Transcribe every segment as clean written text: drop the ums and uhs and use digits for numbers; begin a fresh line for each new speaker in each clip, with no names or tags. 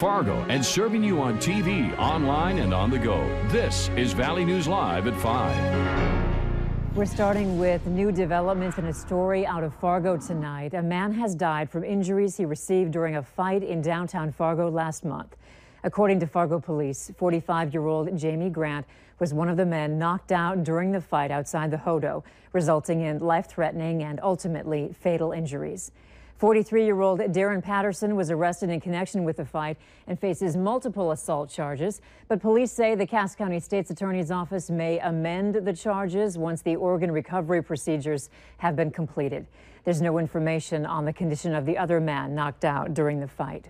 Fargo and serving you on TV, online, and on the go. This is Valley News Live at 5.
We're starting with new developments in a story out of Fargo tonight. A man has died from injuries he received during a fight in downtown Fargo last month. According to Fargo police, 45-year-old Jamie Grant was one of the men knocked out during the fight outside the Hodo, resulting in life-threatening and ultimately fatal injuries. 43-year-old Darren Patterson was arrested in connection with the fight and faces multiple assault charges. But police say the Cass County State's Attorney's Office may amend the charges once the organ recovery procedures have been completed. There's no information on the condition of the other man knocked out during the fight.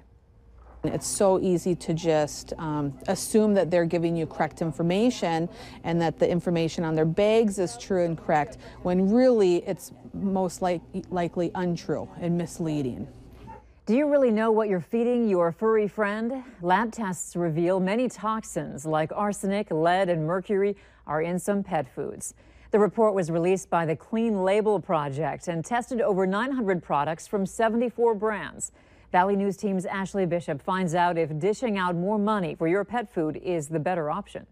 It's so easy to just assume that they're giving you correct information and that the information on their bags is true and correct, when really it's most likely untrue and misleading.
Do you really know what you're feeding your furry friend? Lab tests reveal many toxins like arsenic, lead, and mercury are in some pet foods. The report was released by the Clean Label Project and tested over 900 products from 74 brands. Valley News Team's Ashley Bishop finds out if dishing out more money for your pet food is the better option.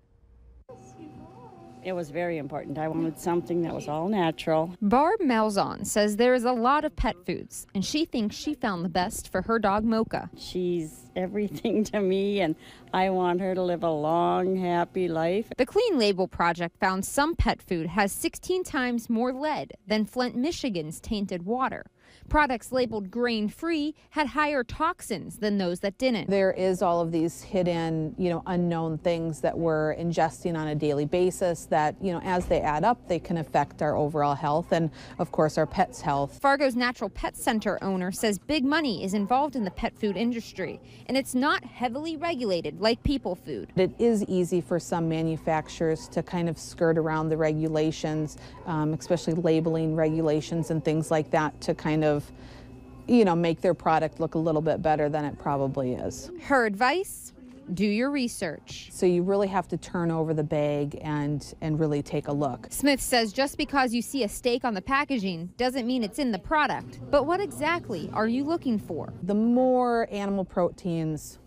It was very important. I wanted something that was all natural.
Barb Malzahn says there is a lot of pet foods, and she thinks she found the best for her dog Mocha.
She's everything to me, and I want her to live a long, happy life.
The Clean Label Project found some pet food has 16 times more lead than Flint, Michigan's tainted water. Products labeled grain-free had higher toxins than those that didn't.
There is all of these hidden, unknown things that we're ingesting on a daily basis that, as they add up, they can affect our overall health and, of course, our pets' health.
Fargo's Natural Pet Center owner says big money is involved in the pet food industry, and it's not heavily regulated like people food.
It is easy for some manufacturers to kind of skirt around the regulations, especially labeling regulations and things like that, to kind of make their product look a little bit better than it probably is.
Her advice: do your research.
So you really have to turn over the bag and really take a look.
Smith says just because you see a steak on the packaging doesn't mean it's in the product. But what exactly are you looking for?
The more animal proteins,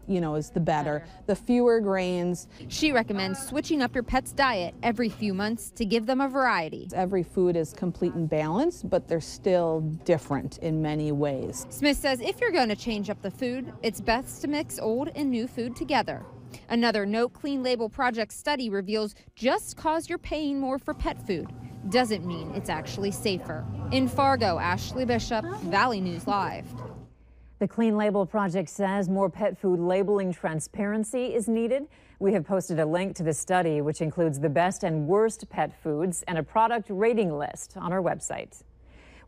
is the better. The fewer grains.
She recommends switching up your pet's diet every few months to give them a variety.
Every food is complete and balanced, but they're still different in many ways.
Smith says if you're going to change up the food, it's best to mix old and new food together. Another No Clean Label Project study reveals just cause you're paying more for pet food doesn't mean it's actually safer. In Fargo, Ashley Bishop, Valley News Live.
The Clean Label Project says more pet food labeling transparency is needed. We have posted a link to the study, which includes the best and worst pet foods and a product rating list on our website.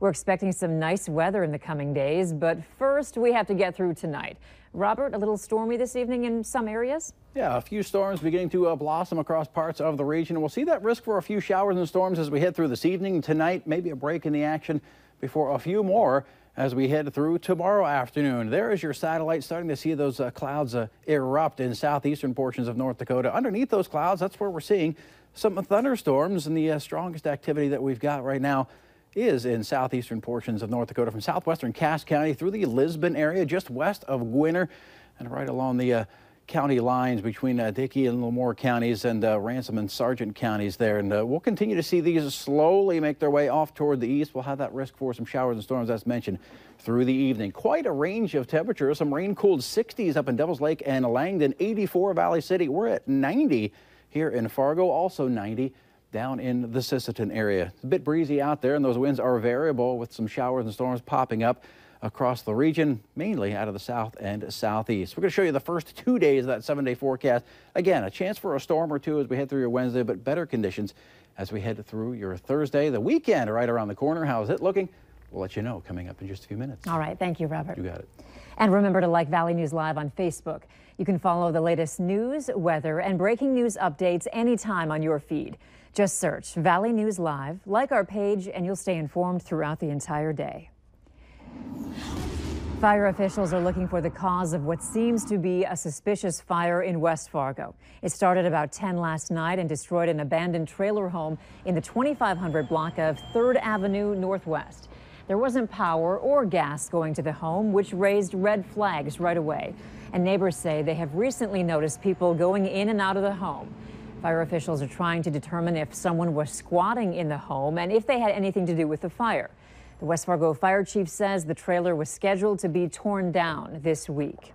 We're expecting some nice weather in the coming days, but first we have to get through tonight. Robert, a little stormy this evening in some areas?
Yeah, a few storms beginning to blossom across parts of the region. We'll see that risk for a few showers and storms as we head through this evening. Tonight, maybe a break in the action before a few more as we head through tomorrow afternoon. There is your satellite, starting to see those clouds erupt in southeastern portions of North Dakota. Underneath those clouds, that's where we're seeing some thunderstorms, and the strongest activity that we've got right now is in southeastern portions of North Dakota, from southwestern Cass County through the Lisbon area, just west of Gwinner, and right along the county lines between Dickey and Lemoore counties and Ransom and Sargent counties there. And we'll continue to see these slowly make their way off toward the east. We'll have that risk for some showers and storms, as mentioned, through the evening. Quite a range of temperatures. Some rain-cooled 60s up in Devils Lake and Langdon, 84 Valley City. We're at 90 here in Fargo, also 90 down in the Sisseton area. It's a bit breezy out there, and those winds are variable with some showers and storms popping up across the region, mainly out of the south and southeast. We're going to show you the first 2 days of that 7-day forecast. Again, a chance for a storm or two as we head through your Wednesday, but better conditions as we head through your Thursday. The weekend right around the corner. How is it looking? We'll let you know coming up in just a few minutes.
All right. Thank you, Robert.
You got it.
And remember to like Valley News Live on Facebook. You can follow the latest news, weather, and breaking news updates anytime on your feed. Just search Valley News Live, like our page, and you'll stay informed throughout the entire day. Fire officials are looking for the cause of what seems to be a suspicious fire in West Fargo. It started about 10 last night and destroyed an abandoned trailer home in the 2500 block of 3rd Avenue Northwest. There wasn't power or gas going to the home, which raised red flags right away. and neighbors say they have recently noticed people going in and out of the home. Fire officials are trying to determine if someone was squatting in the home and if they had anything to do with the fire. The West Fargo fire chief says the trailer was scheduled to be torn down this week.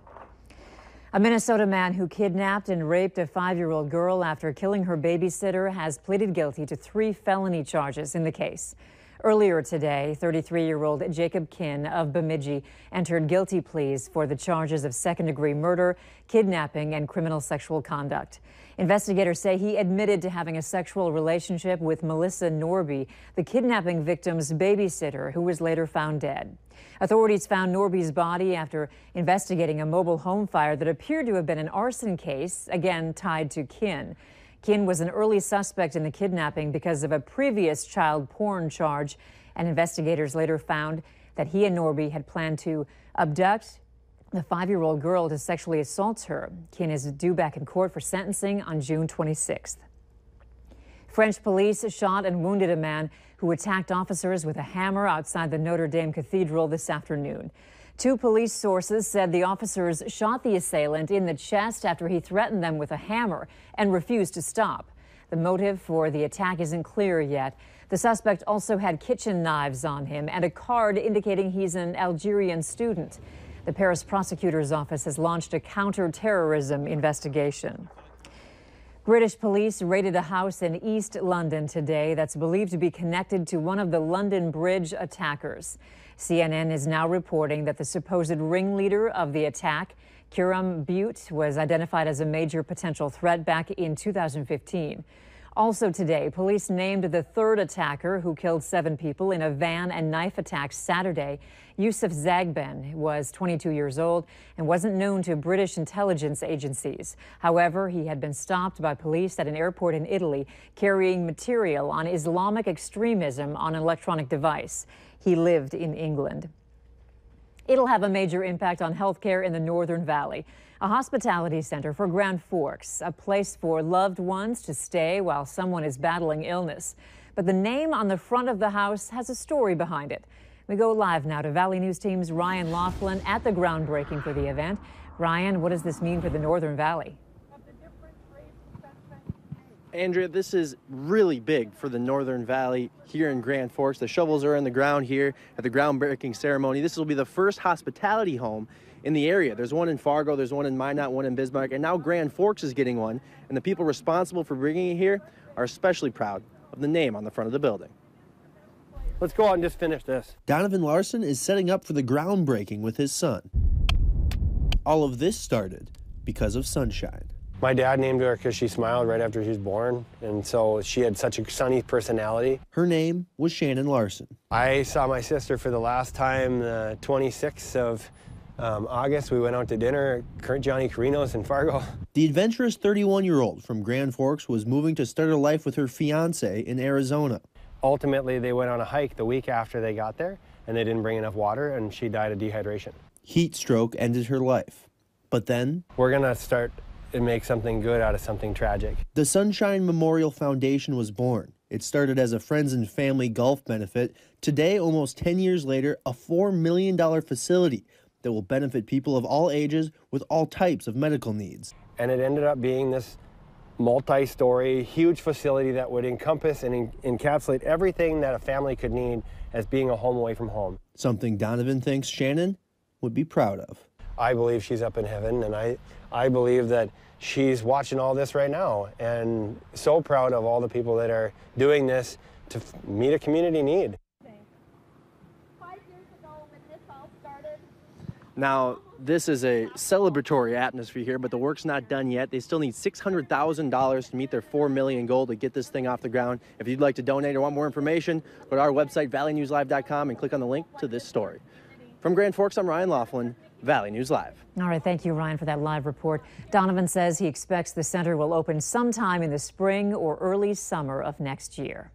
A Minnesota man who kidnapped and raped a 5-year-old girl after killing her babysitter has pleaded guilty to 3 felony charges in the case. Earlier today, 33-year-old Jacob Kinn of Bemidji entered guilty pleas for the charges of second-degree murder, kidnapping, and criminal sexual conduct. Investigators say he admitted to having a sexual relationship with Melissa Norby, the kidnapping victim's babysitter, who was later found dead. Authorities found Norby's body after investigating a mobile home fire that appeared to have been an arson case, again tied to Kinn. Kinn was an early suspect in the kidnapping because of a previous child porn charge, and investigators later found that he and Norby had planned to abduct the 5-year-old girl to sexually assault her. Kinn is due back in court for sentencing on June 26th. French police shot and wounded a man who attacked officers with a hammer outside the Notre Dame Cathedral this afternoon. 2 police sources said the officers shot the assailant in the chest after he threatened them with a hammer and refused to stop. The motive for the attack isn't clear yet. The suspect also had kitchen knives on him and a card indicating he's an Algerian student. The Paris prosecutor's office has launched a counter-terrorism investigation. British police raided a house in East London today that's believed to be connected to one of the London Bridge attackers. CNN is now reporting that the supposed ringleader of the attack, Kiram Butte, was identified as a major potential threat back in 2015. Also today, police named the 3rd attacker who killed 7 people in a van and knife attack Saturday. Yusuf Zagben was 22 years old and wasn't known to British intelligence agencies. However, he had been stopped by police at an airport in Italy carrying material on Islamic extremism on an electronic device. He lived in England. It'll have a major impact on healthcare in the Northern Valley. A hospitality center for Grand Forks, a place for loved ones to stay while someone is battling illness. But the name on the front of the house has a story behind it. We go live now to Valley News Team's Ryan Laughlin at the groundbreaking for the event. Ryan, what does this mean for the Northern Valley?
Andrea, this is really big for the Northern Valley here in Grand Forks. The shovels are in the ground here at the groundbreaking ceremony. This will be the first hospitality home in the area. There's one in Fargo, there's one in Minot, one in Bismarck, and now Grand Forks is getting one. And the people responsible for bringing it here are especially proud of the name on the front of the building.
Let's go out and just finish this.
Donovan Larson is setting up for the groundbreaking with his son. All of this started because of Sunshine.
My dad named her because she smiled right after she was born, and so she had such a sunny personality.
Her name was Shannon Larson.
I saw my sister for the last time the 26th of August. We went out to dinner at Johnny Carino's in Fargo.
The adventurous 31-year-old from Grand Forks was moving to start a life with her fiancé in Arizona.
Ultimately, they went on a hike the week after they got there, and they didn't bring enough water, and she died of dehydration.
Heat stroke ended her life. But then
we're going to start and make something good out of something tragic.
The Sunshine Memorial Foundation was born. It started as a friends and family golf benefit. Today, almost 10 years later, a $4 million facility that will benefit people of all ages with all types of medical needs.
And it ended up being this multi-story, huge facility that would encompass and encapsulate everything that a family could need as being a home away from home.
Something Donovan thinks Shannon would be proud of.
I believe she's up in heaven, and I believe that she's watching all this right now, and so proud of all the people that are doing this to meet a community need.
5 years ago when this all started.
Now, this is a celebratory atmosphere here, but the work's not done yet. They still need $600,000 to meet their $4 million goal to get this thing off the ground. If you'd like to donate or want more information, go to our website, valleynewslive.com, and click on the link to this story. From Grand Forks, I'm Ryan Laughlin, Valley News Live.
All right, thank you, Ryan, for that live report. Donovan says he expects the center will open sometime in the spring or early summer of next year.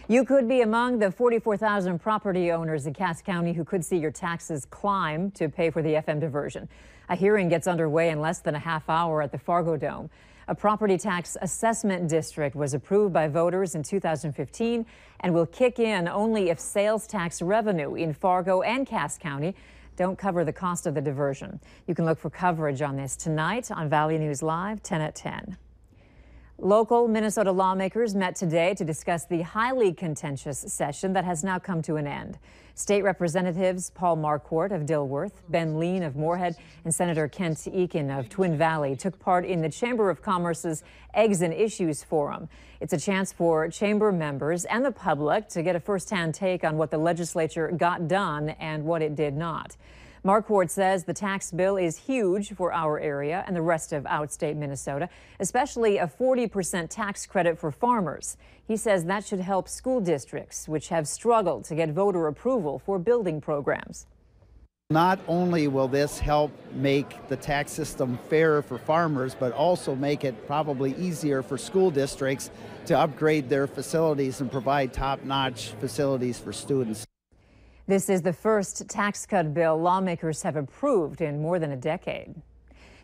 You could be among the 44,000 property owners in Cass County who could see your taxes climb to pay for the FM diversion. A hearing gets underway in less than a half hour at the Fargo Dome. A property tax assessment district was approved by voters in 2015 and will kick in only if sales tax revenue in Fargo and Cass County don't cover the cost of the diversion. You can look for coverage on this tonight on Valley News Live, 10 at 10. Local Minnesota lawmakers met today to discuss the highly contentious session that has now come to an end. State Representatives Paul Marquardt of Dilworth, Ben Lean of Moorhead, and Senator Kent Eakin of Twin Valley took part in the Chamber of Commerce's Eggs and Issues Forum. It's a chance for chamber members and the public to get a first-hand take on what the legislature got done and what it did not. Marquardt says the tax bill is huge for our area and the rest of outstate Minnesota, especially a 40% tax credit for farmers. He says that should help school districts, which have struggled to get voter approval for building programs.
Not only will this help make the tax system fairer for farmers, but also make it probably easier for school districts to upgrade their facilities and provide top-notch facilities for students.
This is the first tax cut bill lawmakers have approved in more than a decade.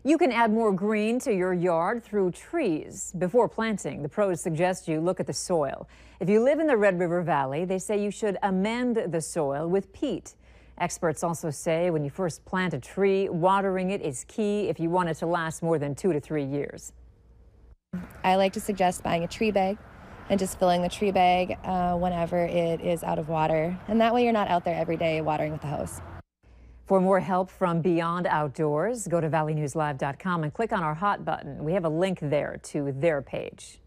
You can add more green to your yard through trees. Before planting, the pros suggest you look at the soil. If you live in the Red River Valley, they say you should amend the soil with peat. Experts also say when you first plant a tree, watering it is key if you want it to last more than 2 to 3 years.
I like to suggest buying a tree bag and just filling the tree bag whenever it is out of water. And that way you're not out there every day watering with the hose.
For more help from Beyond Outdoors, go to valleynewslive.com and click on our Hot button. We have a link there to their page.